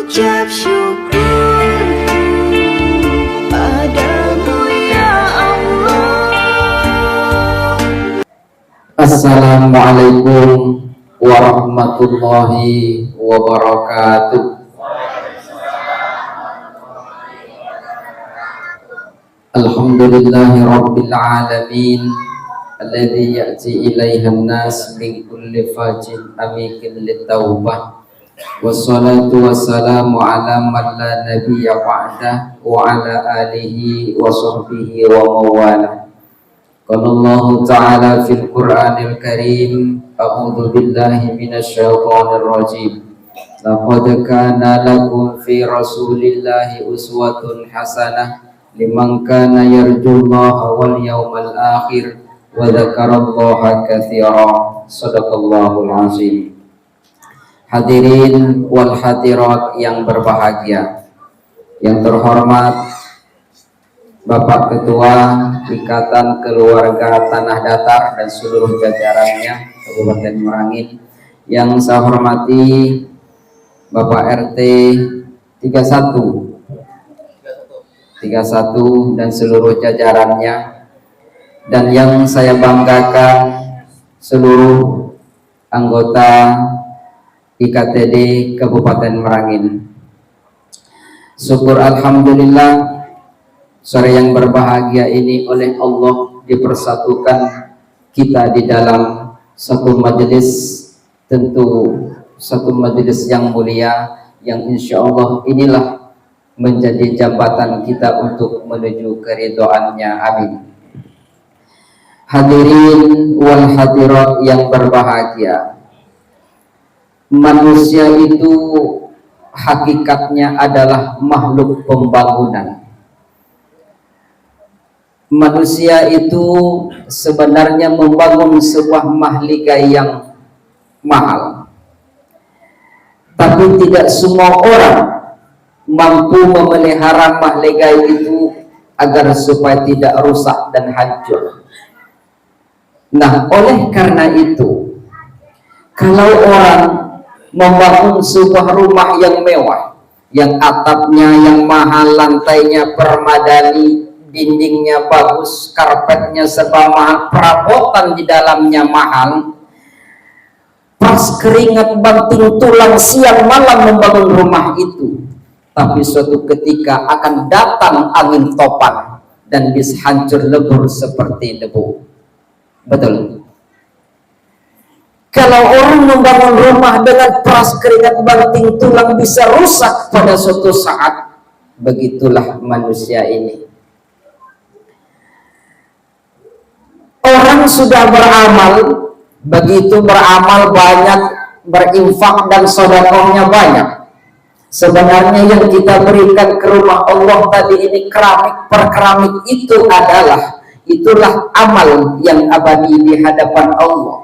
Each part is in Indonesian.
mengucap syukur padamu ya Allah. Assalamualaikum warahmatullahi wabarakatuh. Alhamdulillahi rabbil alamin alladzi ya'ti ilaihi an-nas min kulli fajin amikin litawbah. Wassalatu wassalamu ala man la nabiyya ba'dah wa ala alihi wa sahbihi wa mawalah. Qala Allah ta'ala fil Qur'anil Karim, a'udzu billahi minasyaitonir rajim. Laqad kana lakum fi Rasulillahi uswatun hasanah liman kana yarjullaha wal yawmal akhir wa dzakarallaha katsira. Shadaqallahul azim. Hadirin wal hadirat yang berbahagia, yang terhormat Bapak Ketua Ikatan Keluarga Tanah Datar dan seluruh jajarannya Kabupaten Merangin, yang saya hormati Bapak RT 31 dan seluruh jajarannya, dan yang saya banggakan seluruh anggota IKTD Kabupaten Merangin. Syukur alhamdulillah, sore yang berbahagia ini oleh Allah dipersatukan kita di dalam satu majelis, tentu satu majelis yang mulia, yang insya Allah inilah menjadi jambatan kita untuk menuju keridhaannya. Amin. Hadirin wal hadirat yang berbahagia, manusia itu hakikatnya adalah makhluk pembangunan. Manusia itu sebenarnya membangun sebuah mahligai yang mahal, tapi tidak semua orang mampu memelihara mahligai itu agar supaya tidak rusak dan hancur. Nah, oleh karena itu, kalau orang membangun sebuah rumah yang mewah, yang atapnya yang mahal, lantainya permadani, dindingnya bagus, karpetnya serba mahal, perabotan di dalamnya mahal, pas keringat banting tulang siang malam membangun rumah itu, tapi suatu ketika akan datang angin topan dan bisa hancur lebur seperti debu. Betul. Kalau orang membangun rumah dengan peras keringat banting tulang bisa rusak pada suatu saat, begitulah manusia ini. Orang sudah beramal, begitu beramal banyak, berinfak dan sedekahnya banyak. Sebenarnya yang kita berikan ke rumah Allah tadi ini keramik per keramik itu itulah amal yang abadi di hadapan Allah.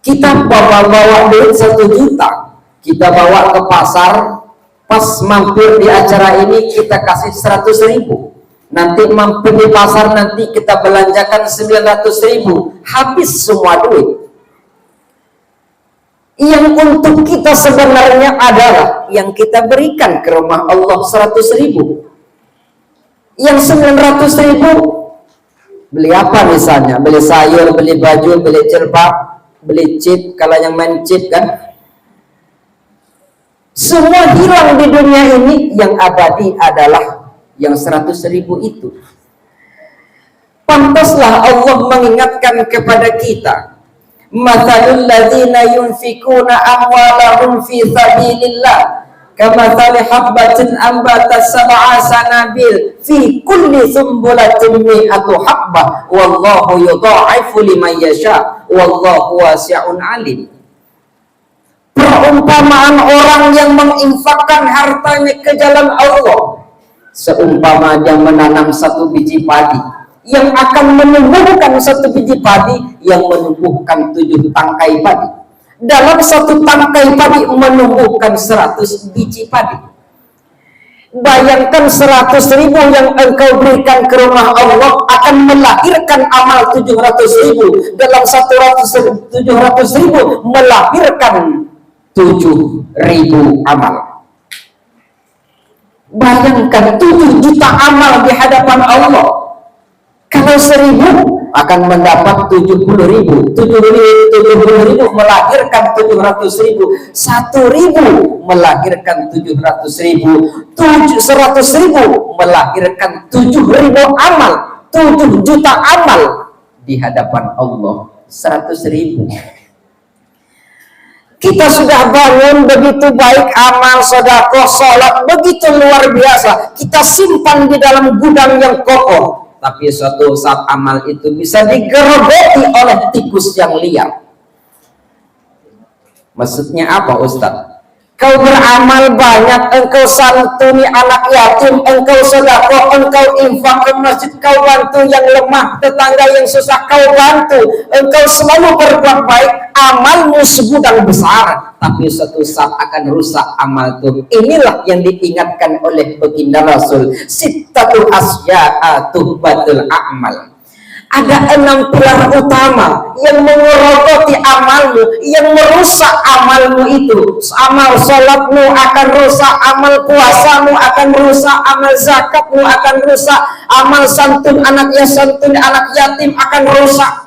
Kita bawa duit 1 juta, kita bawa ke pasar, pas mampir di acara ini kita kasih 100.000, nanti mampir di pasar nanti kita belanjakan 900.000, habis semua duit. Yang untuk kita sebenarnya adalah yang kita berikan ke rumah Allah 100.000. Yang 900.000 beli apa misalnya? Beli sayur, beli baju, beli jilbab, beli chip, kalau yang main chip kan. Semua hilang di dunia ini, yang abadi adalah yang 100.000 itu. Pantaslah Allah mengingatkan kepada kita, mathalul ladzina yunfikuna amwalahum fi sabilillah kamathali habbatin ambatat sab'a sanabil fi kulli sumbulatin mi'atu habbah wallahu yudha'ifu liman yasha wallahu wasi'un alim. Perumpamaan orang yang menginfakkan hartanya ke jalan Allah seumpama dia menanam 1 biji padi yang akan menumbuhkan 1 biji padi yang menumbuhkan 7 tangkai padi. Dalam 1 tangkai padi menumbuhkan 100 biji padi. Bayangkan 100.000 yang engkau berikan ke rumah Allah akan melahirkan amal 700.000. Dalam 700.000 melahirkan 7 7.000 amal. Bayangkan 7 juta amal di hadapan Allah. Kalau 1.000 akan mendapat 70.000. 70.000 melahirkan 700.000. 1.000 melahirkan 700.000. 100.000 melahirkan 7.000 amal. 7 juta amal di hadapan Allah. 100.000. Kita sudah bangun begitu baik amal, sedekah, sholat begitu luar biasa. Kita simpan di dalam gudang yang kokoh. Tapi suatu saat amal itu bisa digerogoti oleh tikus yang liar. Maksudnya apa, Ustaz? Kau beramal banyak, engkau santuni anak yatim, engkau sedekah, engkau infak ke masjid, kau bantu yang lemah, tetangga yang susah kau bantu, engkau selalu berbuat baik, amalmu segudang besar, tapi suatu saat akan rusak amal itu. Inilah yang diingatkan oleh baginda Rasul, sittatul asya'a tuhbatul a'mal. Ada 6 pilar utama yang mengerogoti amalmu, yang merusak amalmu itu. Amal sholatmu akan rusak, amal puasamu akan rusak, amal zakatmu akan rusak, amal santun anaknya santun anak yatim akan rusak.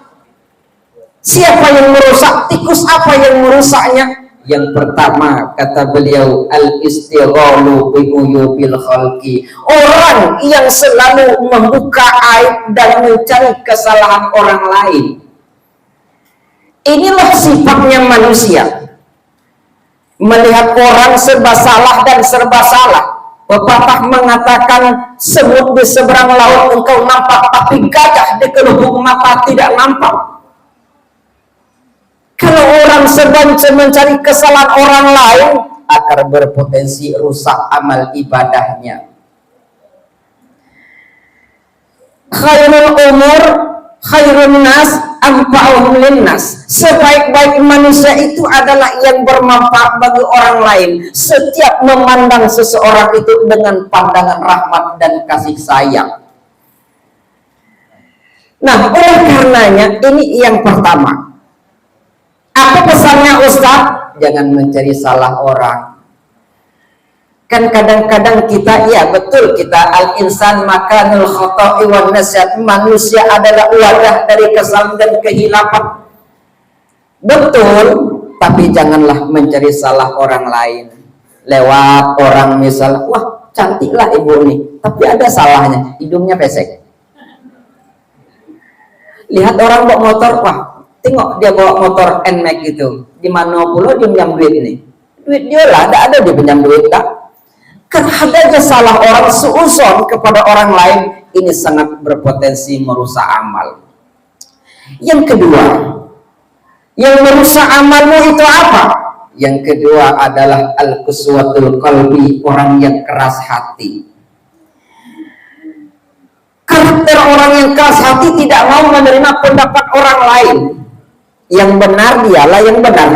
Siapa yang merusak? Tikus apa yang merusaknya? Yang pertama, kata beliau, al-istighalu bi uyubil khalqi. Orang yang selalu membuka aib dan mencari kesalahan orang lain. Inilah sifatnya manusia. Melihat orang serba salah dan serba salah. Pepatah mengatakan, semut di seberang laut engkau nampak, tapi gajah di kelubuk mata tidak nampak. Kalau orang sedang mencari kesalahan orang lain, akan berpotensi rusak amal ibadahnya. Khairul umur khairun nas anfa'uhum linnas. Sebaik-baik manusia itu adalah yang bermanfaat bagi orang lain. Setiap memandang seseorang itu dengan pandangan rahmat dan kasih sayang. Nah, oleh karenanya ini yang pertama. Apa pesannya Ustaz? Jangan mencari salah orang. Kan kadang-kadang kita, ya betul, kita al-insan makanul khoto'i wan nasihat. Manusia adalah wadah dari kesalahan dan kehilapan. Betul, tapi janganlah mencari salah orang lain. Lewat orang misal, wah cantiklah ibu nih, tapi ada salahnya, hidungnya pesek. Lihat orang bawa motor, wah tengok dia bawa motor NMAX gitu. Di mana pula dia pinjam duit nih? Duit dia lah, ada dia pinjam duit tak? Kan adanya salah orang seuzon kepada orang lain, ini sangat berpotensi merusak amal. Yang kedua, yang merusak amalmu itu apa? Yang kedua adalah al-quswatul qalbi, orang yang keras hati. Karakter orang yang keras hati tidak mau menerima pendapat orang lain. Yang benar dialah yang benar,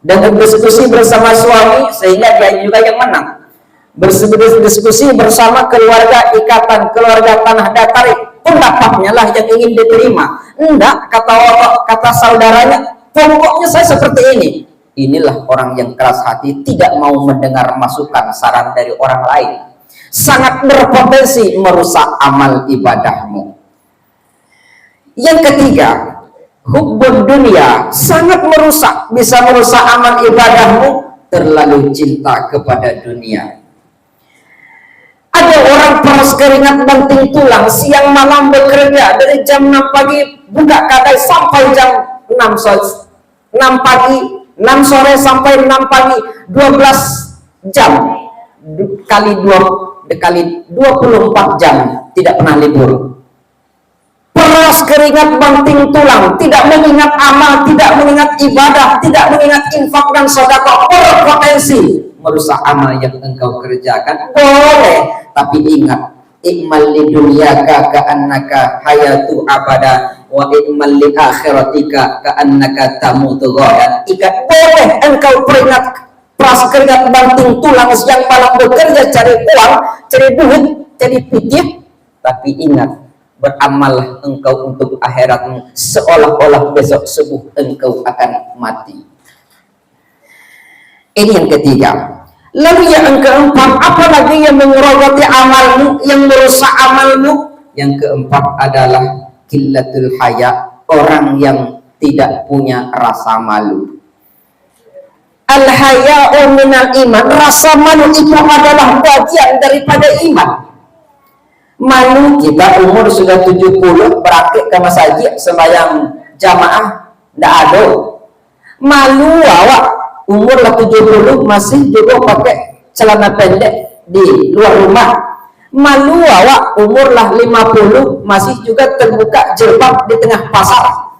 dan berdiskusi bersama suami sehingga dia juga yang menang. Berdiskusi bersama keluarga, ikatan keluarga tanah datar, pendapatnya lah yang ingin diterima. Enggak, kata saudaranya, pokoknya saya seperti ini. Inilah orang yang keras hati, tidak mau mendengar masukan saran dari orang lain. Sangat berpotensi merusak amal ibadahmu. Yang ketiga, hubbud dunia, sangat merusak, bisa merusak amal ibadahmu. Terlalu cinta kepada dunia. Ada orang peras keringat banting tulang, siang malam bekerja dari jam 6 pagi buka kedai sampai jam 6 pagi, 6 sore sampai 6 pagi, 12 jam kali 24 jam, tidak pernah libur. Peras keringat banting tulang, tidak mengingat amal, tidak mengingat ibadah, tidak mengingat infak dan sedekah, berpotensi merusak amal yang engkau kerjakan. Boleh, tapi ingat, ikmal li dunyaka ka'annaka hayatu abada wa ikmal li akhiratika ka'annaka tamutu ghadan. Ikat, boleh engkau peringat peras keringat banting tulang siang malam bekerja cari uang, cari duit, cari pikir, tapi ingat, beramallah engkau untuk akhiratmu seolah-olah besok subuh engkau akan mati. Ini yang ketiga. Lalu yang keempat, apalagi yang mengerogoti amalmu, yang merusak amalmu? Yang keempat adalah qillatul haya, orang yang tidak punya rasa malu. Al-haya'u minal iman, rasa malu itu adalah bagian daripada iman. Malu kita umur sudah 70 berakik ke masjid sembahyang jamaah tidak ada. Malu awak umur lah 70 masih juga pakai celana pendek di luar rumah. Malu awak umur lah 50 masih juga terbuka jilbab di tengah pasar.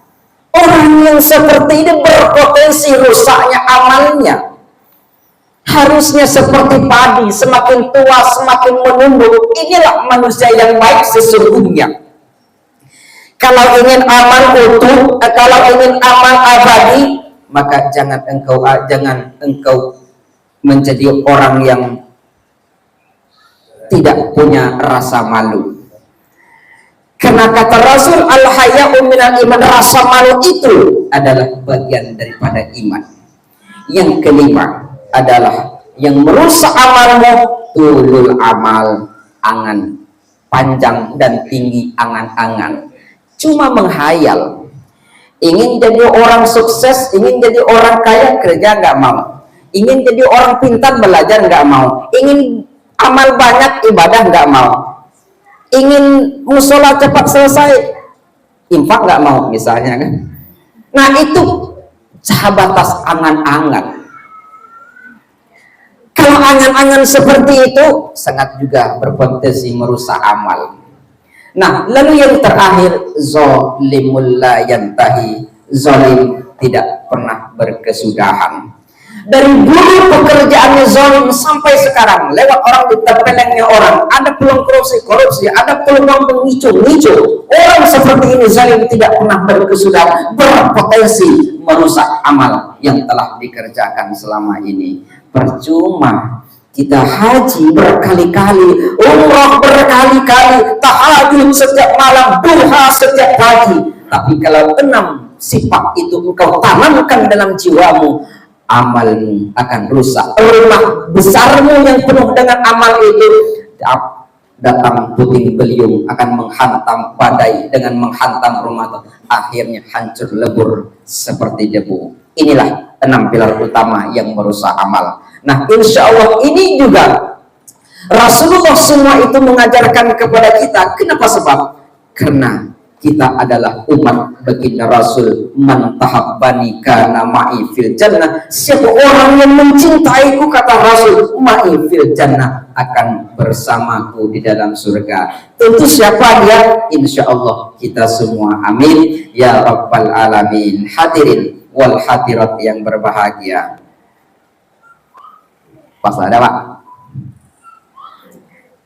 Orang yang seperti ini berpotensi rusaknya amalnya. Harusnya seperti padi, semakin tua semakin menumbuh. Inilah manusia yang baik sesungguhnya. Kalau ingin amal utuh, kalau ingin amal abadi, maka jangan engkau menjadi orang yang tidak punya rasa malu. Karena kata Rasul, al-haya'u minal iman, rasa malu itu adalah bagian daripada iman. Yang kelima adalah yang merusak amalmu, tulul amal, angan panjang dan tinggi angan-angan, cuma menghayal. Ingin jadi orang sukses, ingin jadi orang kaya, kerja nggak mau. Ingin jadi orang pintar, belajar nggak mau. Ingin amal banyak, ibadah nggak mau. Ingin musola cepat selesai, infak nggak mau misalnya kan. Nah itu sebatas angan-angan. Kalau angan-angan seperti itu sangat juga berpotensi merusak amal. Nah, lalu yang terakhir, zalimul la yantahi, zalim tidak pernah berkesudahan. Dari dulu pekerjaannya zalim sampai sekarang, lewat orang ditempelengnya orang, ada peluang korupsi, ada peluang memicu. Orang seperti ini zalim tidak pernah berkesudahan, berpotensi merusak amal yang telah dikerjakan selama ini. Percuma kita haji berkali-kali, umrah berkali-kali, tahajud setiap malam, duha setiap pagi, tapi kalau 6 sifat itu engkau tanamkan dalam jiwamu, amalmu akan rusak. Rumah besarmu yang penuh dengan amal itu datang puting beliung, akan menghantam badai dengan menghantam rumah, akhirnya hancur lebur seperti debu. Inilah 6 pilar utama yang merusak amal. Nah, insya Allah ini juga Rasulullah semua itu mengajarkan kepada kita. Kenapa? Sebab karena kita adalah umat baginda Rasul. Man tahabbani kana ma'i fil jannah. Siapa orang yang mencintaiku, kata Rasul, ma'i fil jannah, akan bersamaku di dalam surga. Tentu siapa dia? Insya Allah kita semua. Amin ya rabbal alamin. Hadirin wal hadirat yang berbahagia. Pas ada Pak,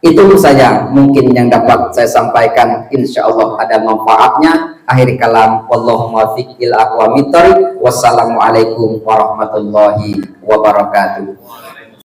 itu saja mungkin yang dapat saya sampaikan. Insya Allah ada manfaatnya. Akhir kalam, wallahu muwaffiq ila aqwamit thoriq. Wassalamualaikum warahmatullahi wabarakatuh.